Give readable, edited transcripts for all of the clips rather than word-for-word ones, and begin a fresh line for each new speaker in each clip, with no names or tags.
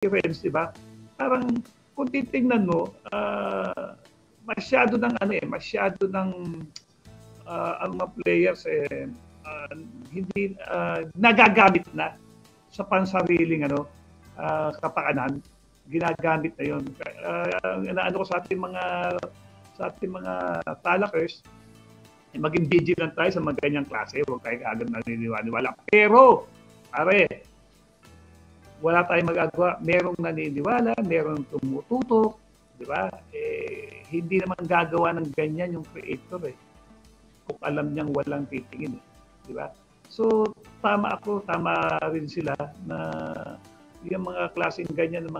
Renz, di ba? Parang kung titingnan mo, masyado ng ang mga players hindi nagagamit na sa pansariling kapakanan, ginagamit na 'yon. Inaano ko sa ating mga talakers, maging vigilant tayo sa mga ganyang klase, huwag tayo agad naniniwala. Pero, wala tayong magagawa. Merong naniniwala, merong tumututok, di ba? Hindi naman gagawa ng ganyan yung creator kung alam niyang walang titingin, di ba? So, tama rin sila na yung mga klaseng ganyan ng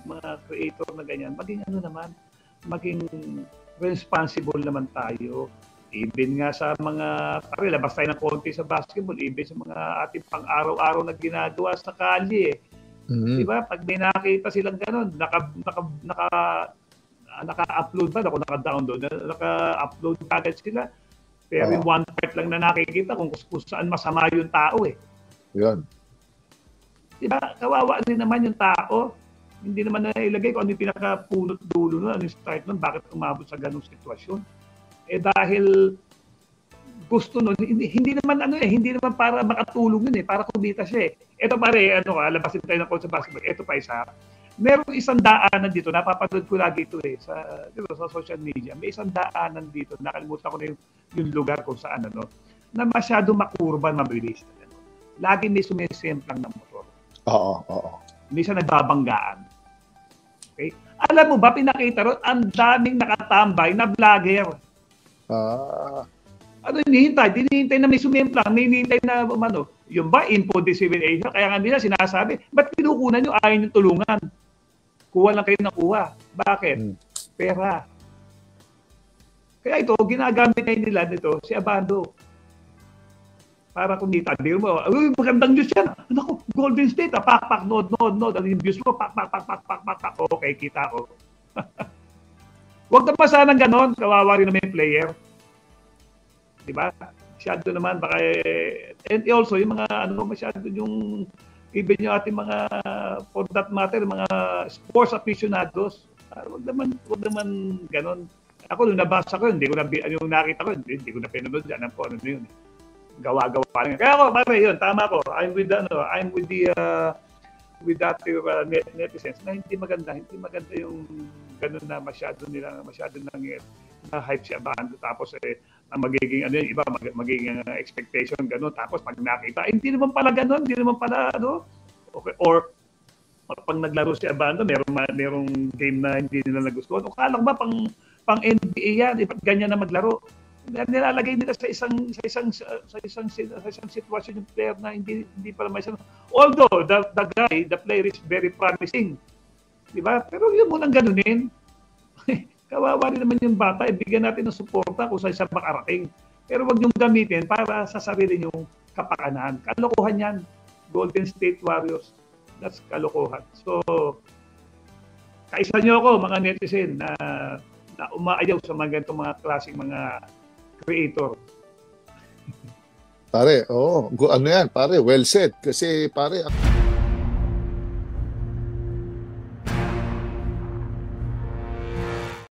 mga creator na ganyan, maging responsible naman tayo. Even nga sa mga, labas tayo ng konti sa basketball, even sa mga ating pang-araw-araw na ginagawa sa kalye. Di ba? Pag may nakita silang gano'n, naka-upload ba? Ako naka-download, naka-upload agad sila. Pero yung one part lang na nakikita kung saan masama yung tao
Yan.
Di ba? Kawawa din naman yung tao. Hindi naman nailagay kung ano yung pinaka-punot dulo nun, ano yung start nun, bakit umabot sa ganung sitwasyon. Dahil gusto nun, hindi naman para makatulong yun para kumita siya Ito labasin tayo ng sa basketball. Ito pa isa. Merong isang daanan dito, napapanood ko lagi ito sa social media. May isang daanan dito, nakalimutan ko na yung lugar kung saan na masyado makurban, mabilis. Lagi may sumisemplang ng motor.
Oo.
Minsan nagbabanggaan. Okay? Alam mo ba, pinakita ron, ang daming nakatambay na vlogger. Hinihintay na may sumemplang, may hinihintay na yung ba, info dissemination, kaya nga nila sinasabi, ba't kinukunan nyo, ayaw nyo tulungan? Kuha lang kayo ng kuha. Bakit? Pera. Kaya ito, ginagamit na nila dito, si Abando. Para kumita. Di mo, magandang news yan. Naku, Golden State, pak, nod. Ano yung views mo, pak. Okay, kita ko. Huwag na pa sanang ganon, kawawa rin naman yung player. Diba? Masyado naman, baka and also, yung mga, masyado yung, even yung ating mga, for that matter, mga sports aficionados, huwag naman ganon. Ako, nung nabasa ko, yung nakita ko, hindi ko na pinanood yan, ano yun. Gawa-gawa lang. Kaya ako, yun, tama ko. I'm with that netizens na hindi maganda yung ganun na masyado nang na-hype si Abando. Tapos ang magiging iba magiging expectation ganun. Tapos pag nakita, hindi naman pala ganun, hindi naman pala okay. Or pag naglaro si Abando, merong game na hindi nila nagustuhan. O kala ba pang NBA yan, ganyan na maglaro. Nilalagay nila sa isang sitwasyon yung player na hindi pala may although the player is very promising, di ba? Pero yun munang ganunin. Kawawa rin naman yung bata, ibigyan natin ng suporta kung saan siya makarating. Pero wag niyong gamitin para sa sarili niyong kapakanan. Kalokohan yan. Golden State Warriors, that's kalokohan. So kaisa niyo ako mga netizen na umaayaw sa mga ganitong mga klaseng mga creator.
Pare, ano yan, pare, well said. Kasi pare,